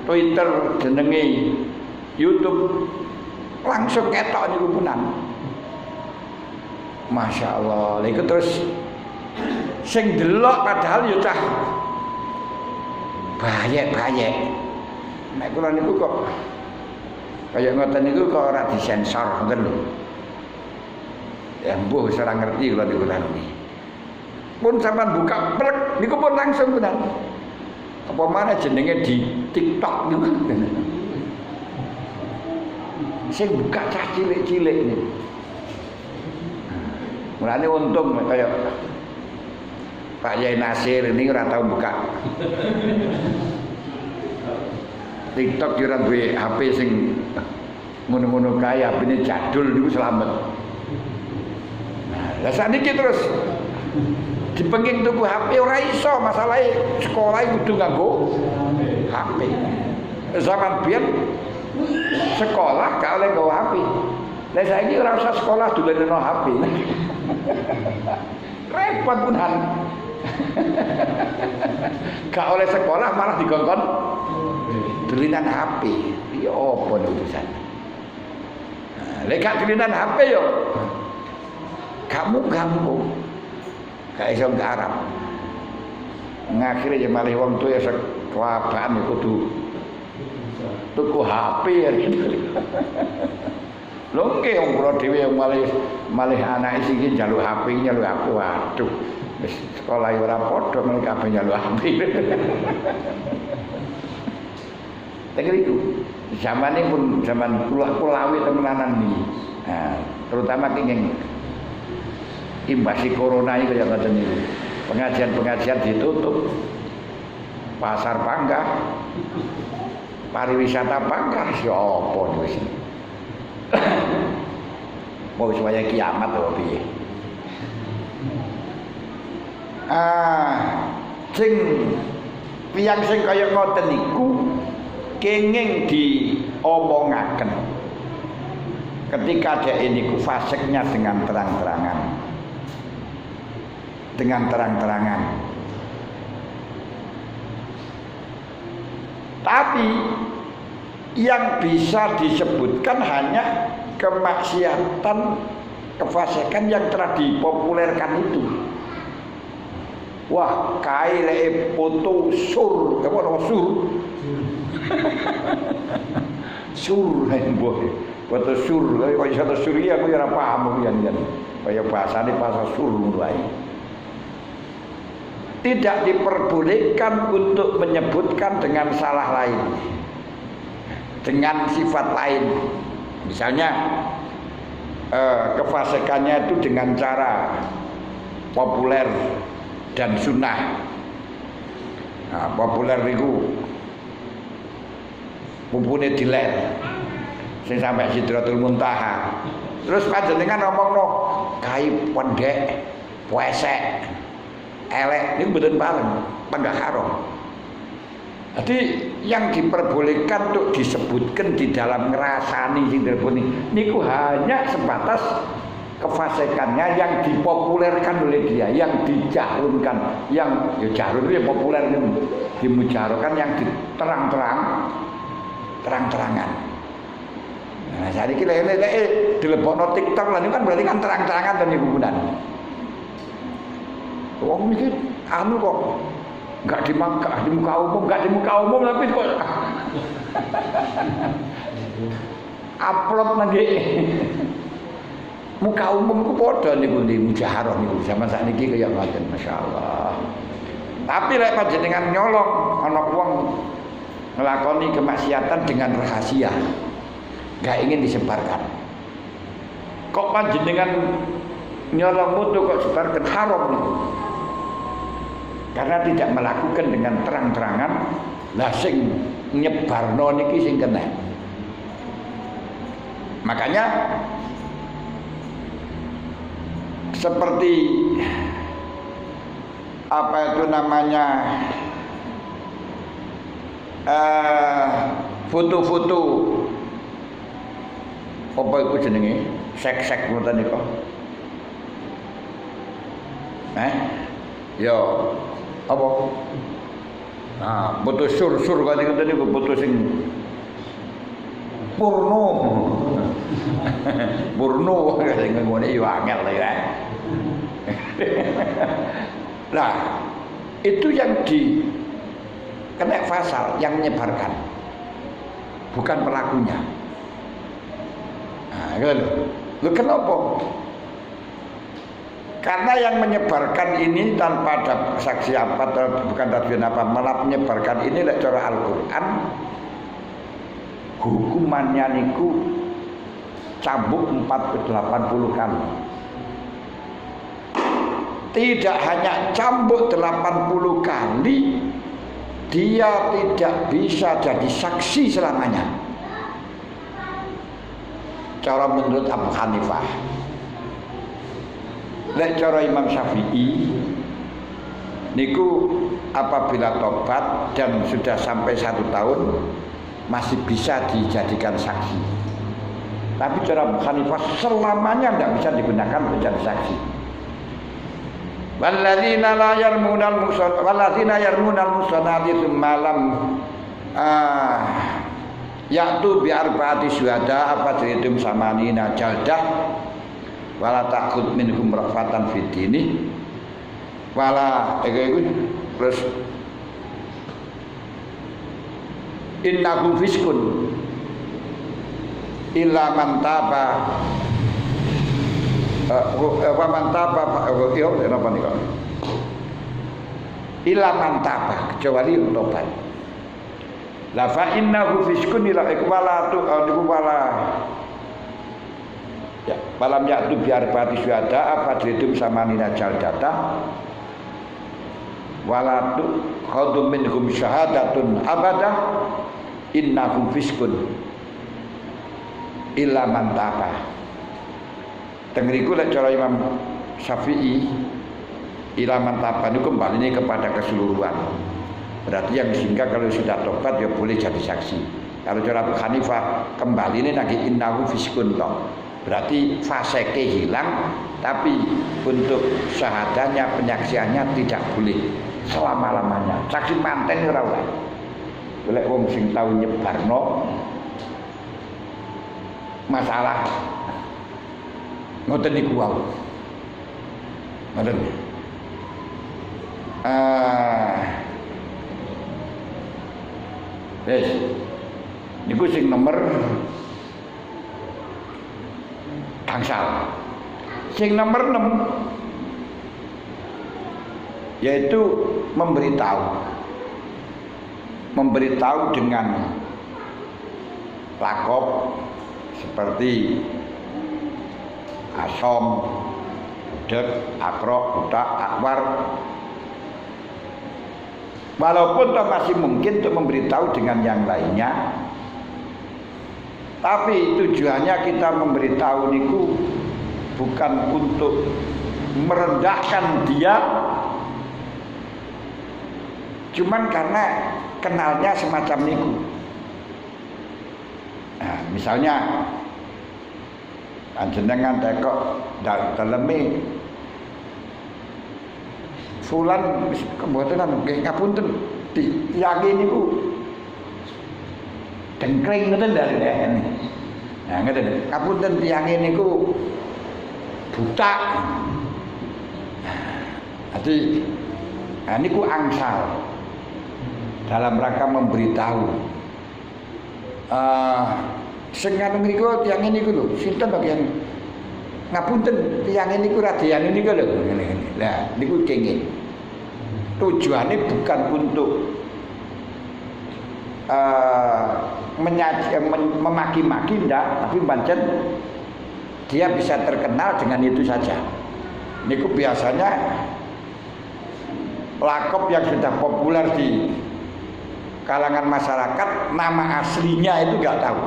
[SPEAKER 1] Twitter, jenenge YouTube, langsung ketok niku punan. Masya Allah, iku terus sing delok padahal ya cah bayek-bayek. Nek kula niku kok kaya ngoten niku kok ora disensor ngoten lho. Ya mbuh wis ora ngerti kula niku niki. Pun sampean buka plek niku pun langsung punan. Apa mana jenenge di TikTok niku. Sing buka cah cilik-cilik niku. Mulane untung kaya Pak Yai Nasir ini ora tau buka TikTok, ora duwe HP sing ngono-ngono kae, HP-ne jadul niku selamat. Lah saniki terus dipenging tuku HP ora iso, masalahe sekolah kudu nganggo HP. Zaman biyen sekolah gak oleh nggawa HP. Lah saiki ora usah sekolah dolenno HP. Repot punan. Gak oleh sekolah malah digongkon dolinan HP. Ya apa urusan. Lek gak dolinan HP yo kamu gak iso garap. Ngakhire ya malih wong tuwa ya sekelaban kudu tuku HP ya gitu. Lho nggih wong kula dhewe yang malih anake sing njaluk HP, waduh. Wis sekolah ora padha men kabeh njaluk HP. Tegriku zamane pun zaman kulawi temenanan iki. Nah, terutama kenging imbasi corona iki kaya ngoten niku. Pengajian-pengajian ditutup. Pasar Panggah, pariwisata Panggah, ya apa wis. Mau supaya kiamat lho piye. Sing tiyang sing kaya ngoten niku kenging diomongaken. ketika dia ini fasiknya dengan terang-terangan, tapi yang bisa disebutkan hanya kemaksiatan, kefasikan yang telah dipopulerkan itu. Wah, kaile foto sur, apa nama sur? Sur boy. Foto sur, kalau satu suri aku ora paham kan. Kaya bahasane bahasa sur mulai. Tidak diperbolehkan untuk menyebutkan dengan salah lain, dengan sifat lain. Misalnya kefasikannya itu dengan cara populer dan sunnah. Nah, populer itu pupune diler sing sampai Sidratul Muntaha. Terus panjenengan ngomongno kai pendek, puesek, elek niku mboten bareng, panggah haram. Jadi yang diperbolehkan untuk disebutkan di dalam ngrasani sing terbuni niku hanya sebatas kefasikannya yang dipopulerkan oleh dia, yang dijahrunkan, yang ya jahrun itu ya populer itu, dimujarokan, yang terang-terangan. Nah, saat ini dilebokno TikTok lah, ini kan berarti kan terang-terangan dan hubungan. Wong iki anu kok enggak di muka umum tapi kok upload lagi. Muka umum ku padha niku di mujaharah niku zaman sakniki kaya ngoten masyaallah. Tapi lek panjenengan nyolong ana wong nglakoni kemaksiatan dengan rahasia, enggak ingin disebarkan. Kok panjenengan nyolong mutu kok sebarkan haram niku? Karena tidak melakukan dengan terang-terangan, lah sing nyebarno niki sing kena. Makanya seperti apa itu namanya foto-foto apa itu jenenge sek-sek ngoten niku. Yo apa? Nah, foto sur-sur kan niku tadi foto sing porno sing ngene yo angel ya. Nah, itu yang kena pasal yang menyebarkan, bukan pelakunya. Nah, lu kenapa? Karena yang menyebarkan ini tanpa ada saksi apa, bukan tarbian apa, malah menyebarkan ini lek cara Al-Quran, hukumannya niku cambuk 80 kali. Tidak hanya cambuk 80 kali, dia tidak bisa jadi saksi selamanya. Cara menurut Abu Hanifah. Lek cara Imam Syafi'i niku apabila tobat dan sudah sampai 1 tahun masih bisa dijadikan saksi. Tapi cara Abu Hanifah selamanya tidak bisa digunakan menjadi saksi. Walladzina yarmunal musanati tsumma lam ya'tu bi arba'ati syuhada apa dihitung samanina jaldah wala ta'khud minhum rafatan fid dini wala terus innahum fiskun illa man taba wa man taba yo napa niku illa man taba kecuali tobat. La fa innahu fiskun ila ikwala tu wala ya malam yaktu biar pati syuhada apa dihitung sama nina jaldata wala tu khadum minhum syahadatun abadah innahum fiskun illa man taba. Tengriku lek cara Imam Syafi'i illa man taba itu kembali ini kepada keseluruhan. Berarti yang sehingga kalau sudah tobat ya boleh jadi saksi. Kalau cara Abu Hanifah kembali ini lagi innahu fiskun toh. Berarti faseke hilang, tapi untuk syahadanya penyaksiannya tidak boleh selama-lamanya. Saksi manten ora oleh. Golek wong sing tau nyebarno masalah ngoten niku wae. Ngoten. Wes. Niku sing nomor tangsal. Sing nomor 6 yaitu memberitahu dengan lakop seperti asom, dek, akro, utak, akwar. Walaupun toh masih mungkin untuk memberitahu dengan yang lainnya, tapi tujuannya kita memberitahu niku bukan untuk merendahkan dia, cuman karena kenalnya semacam niku. Nah, misalnya panjenengan tekok daleme fulan wis kemboten nggih ngapunten tiyake niku dengkring ngoten dalem. Nah ngoten ngapunten tiyake niku buta. Jadi niku angsal dalam rangka memberitahu. Sing anu niku tiyang niku lho, sinten to yang ngapunten tiyang niku radian niku lho ngene. Lah niku kenging. Tujuannya bukan untuk memaki-maki ndak, tapi pancen dia bisa terkenal dengan itu saja. Niku biasanya lakop yang sudah populer di kalangan masyarakat, nama aslinya itu gak tahu.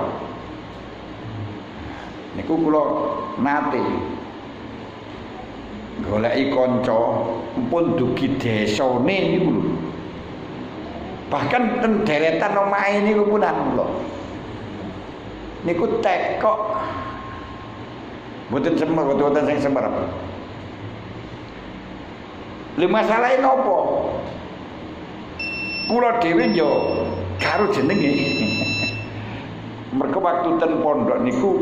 [SPEAKER 1] Niku kula nate goleki kanca pun dugi desane niku lho. Bahkan ten deretan omahe niku punan kula. Niku tekok mboten semer, mboten sing semer. Lha masalahe nopo? Kula dhewe yo karo jenenge. Mergo waktu ten pondok niku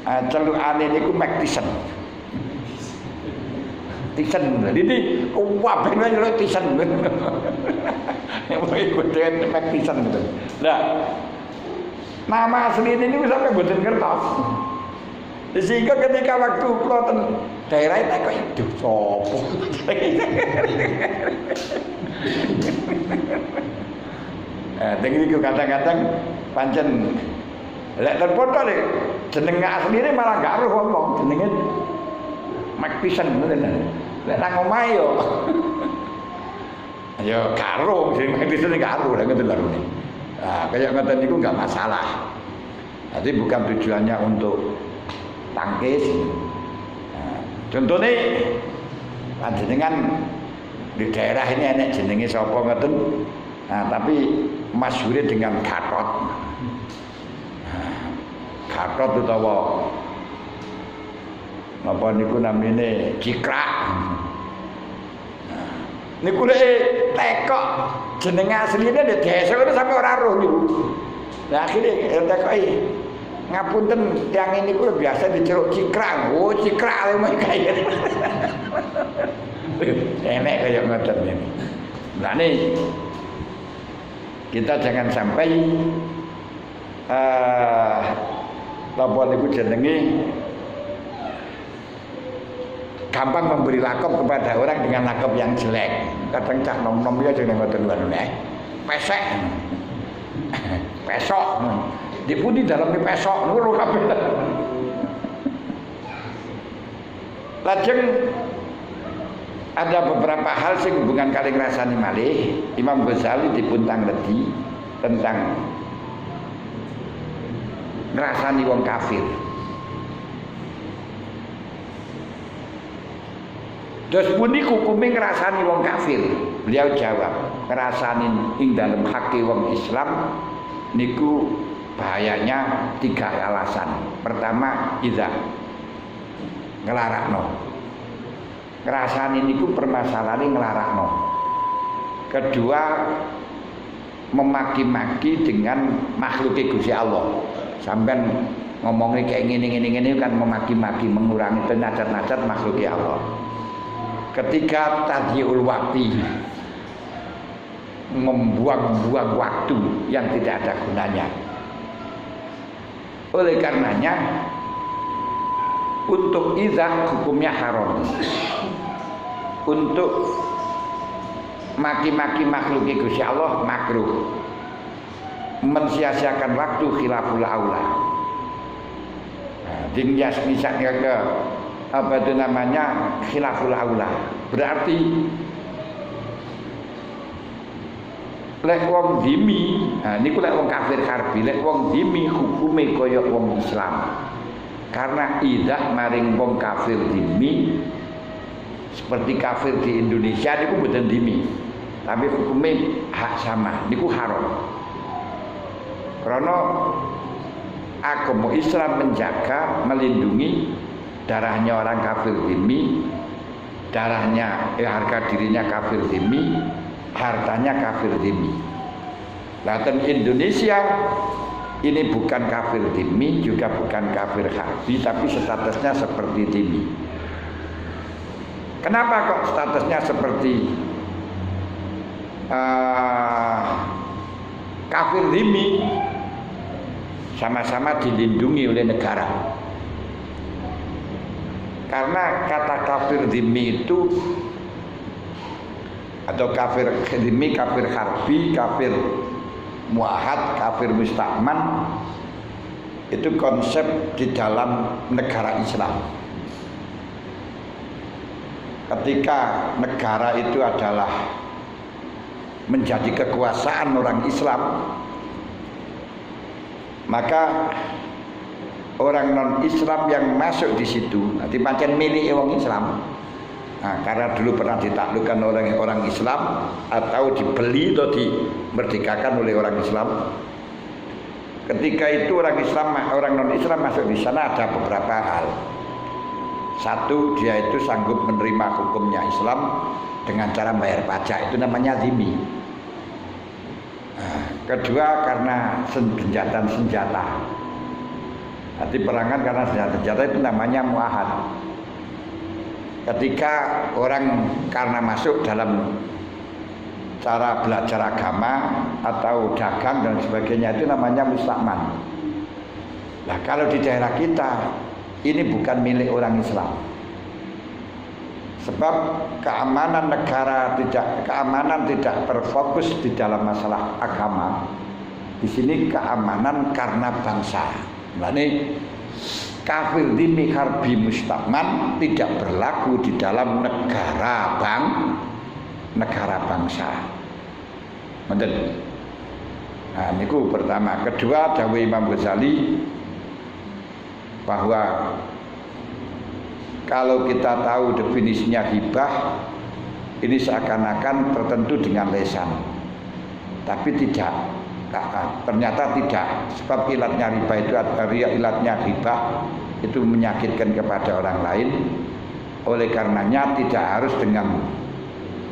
[SPEAKER 1] celukane niku Mac Tyson. Tyson. Jadi kabeh wae Tyson. Mulai kudu Mac Tyson gitu. Lah nama asli ini sampai mboten ngertos. Sehingga ketika waktu kula ten daerah itu kok itu sopo. Dengan itu kadang-kadang pancen lek terfoto le jeneng asline malah gak roh ngomong jenenge Mac Tyson ngoten. Lek nang omahe yo ya karo sing Mac Tyson karo lek ngoten lho. Kayak ngoten niku enggak masalah. Jadi bukan tujuannya untuk tangkis. Contohnya panjenengan di daerah ini enek jenenge sapa ngoten. Tapi masyhure dengan Gatot. Gatot utawa napa niku namine Cikrak. Niku lek tekok jenenge asline di desa itu sampe ora roh niku. Lah akhire tekoki ngapunten tiyang niku biasa diceruk Cikrak. Oh Cikrak lho kaya. Enek kaya ngoten niku. Lah nih kita jangan sampai apa niku jenenge gampang memberi lakop kepada orang dengan lakop yang jelek. Kadang cah nom-nom ya jeneng ngoten lho pesek. Pesok. Dipundi dalamnya pesok niku kabeh. Lajeng ada beberapa hal sing hubungan kali ngrasani malih. Imam Ghazali dipun tangledi tentang ngrasani wong kafir. Dos pundi hukume ngrasani wong kafir? Beliau jawab, ngrasani ing dalem hake wong Islam niku bahayanya 3 alasan. Pertama, iza nglarakno. Ngrasani niku permasalahan nglarakno. Kedua, memaki-maki dengan makhluk Gusti Allah. Sampeyan ngomongnya kayak ngene kan memaki-maki, mengurangi penajat-najat makhluk Allah. Ketiga, tadhiul waktu, membuang-buang waktu yang tidak ada gunanya. Oleh karenanya untuk izah hukumnya haram. Untuk maki-maki makhluk Gusti Allah makruh. Mensia-siakan waktu khilaful aula. Dinjas misalnya ke apa itu namanya khilaful aula. Berarti lek wong dhimi, niku lek wong kafir harbi, lek wong dhimi hukume kaya wong Islam. Karena idah maring wong kafir dhimi seperti kafir di Indonesia niku mboten dhimi. Tapi hukume hak sama, niku haram. Karena agama Islam menjaga, melindungi darahnya orang kafir dhimmi, darahnya harga dirinya kafir dhimmi, hartanya kafir dhimmi. Nah, dan Indonesia ini bukan kafir dhimmi, juga bukan kafir harbi, tapi statusnya seperti dhimmi. Kenapa kok statusnya seperti kafir dhimmi? Sama-sama dilindungi oleh negara. Karena kata kafir dhimmi itu atau kafir dhimmi, kafir harbi, kafir muahad, kafir musta'man itu konsep di dalam negara Islam. Ketika negara itu adalah menjadi kekuasaan orang Islam, maka orang non-Islam yang masuk di situ nanti pancen milik orang Islam. Nah, karena dulu pernah ditaklukkan oleh orang Islam atau dibeli atau dimerdekakan oleh orang Islam. Ketika itu orang Islam, orang non-Islam masuk di sana ada beberapa hal. Satu, dia itu sanggup menerima hukumnya Islam dengan cara bayar pajak, itu namanya dhimmi. Kedua, karena senjata. Nanti perangan karena senjata itu namanya muahad. Ketika orang karena masuk dalam cara belajar agama atau dagang dan sebagainya itu namanya musta'man. Nah, kalau di daerah kita ini bukan milik orang Islam. Sebab keamanan negara tidak berfokus di dalam masalah agama. Di sini keamanan karena bangsa. Nah, ini kafir dhimmi harbi musta'man tidak berlaku di dalam negara bangsa. Betul. Nah, niku pertama. Kedua, dawuh Imam Ghazali bahwa kalau kita tahu definisinya hibah, ini seakan-akan tertentu dengan lesan, tapi tidak. Ternyata tidak. Sebab ilatnya riba itu, ilatnya hibah itu menyakitkan kepada orang lain. Oleh karenanya tidak harus dengan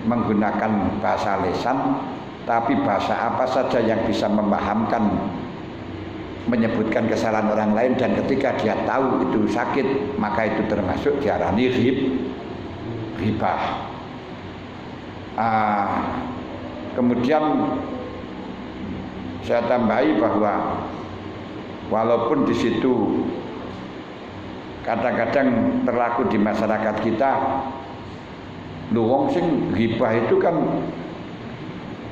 [SPEAKER 1] menggunakan bahasa lesan, tapi bahasa apa saja yang bisa memahamkan, menyebutkan kesalahan orang lain, dan ketika dia tahu itu sakit maka itu termasuk diarani ghibah. Kemudian saya tambahi bahwa walaupun di situ kadang-kadang berlaku di masyarakat kita, wong sing ghibah itu kan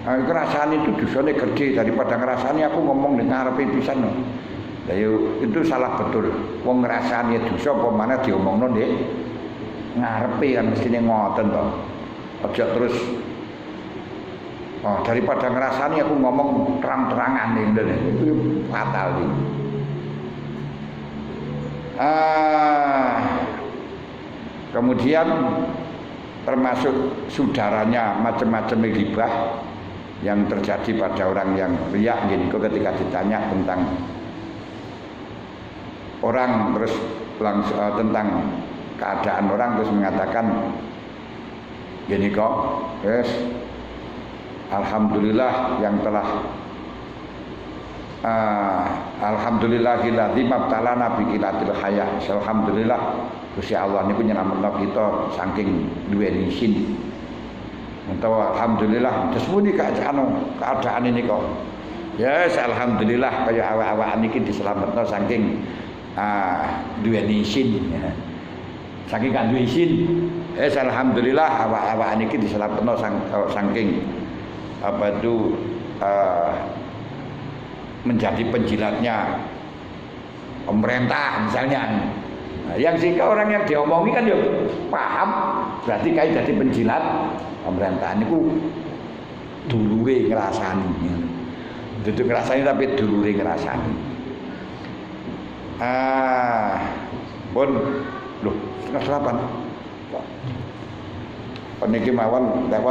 [SPEAKER 1] ngerasani itu dosane gede daripada ngerasani aku ngomong dengan ngarepe pisan. Lah itu salah betul. Wong ngrasani dosa apa mana diomongno ndek ngarepe kan mestine ngoten to. Aja terus daripada ngerasani aku ngomong terang-terangan ngene itu fatal iki. Kemudian termasuk saudaranya macam-macam ghibah. yang terjadi pada orang yang riak gini kok ketika ditanya tentang orang terus langsung tentang keadaan orang terus mengatakan gini kok yes, alhamdulillah yang telah alhamdulillahilladzi mabtalana bi qilatil haya. Alhamdulillah Gusti Allah niku nyelametno kita saking duweni isin. Utawa alhamdulillah terus muni keadaan ini kok. Ya yes, alhamdulillah kaya awak-awak niki diselametno saking duweni isin. Saking kan duwe isin. Yes, alhamdulillah awak-awak niki diselametno saking apa itu menjadi penjilatnya pemerintah misalnya. Nah, yang sehingga orang yang diomongi kan ya paham berarti kayak jadi penjilat pemerintahan itu dulure ngrasani. Duduk ngrasani tapi dulure ngrasani. Pun lho 7:30. Niki mawon lek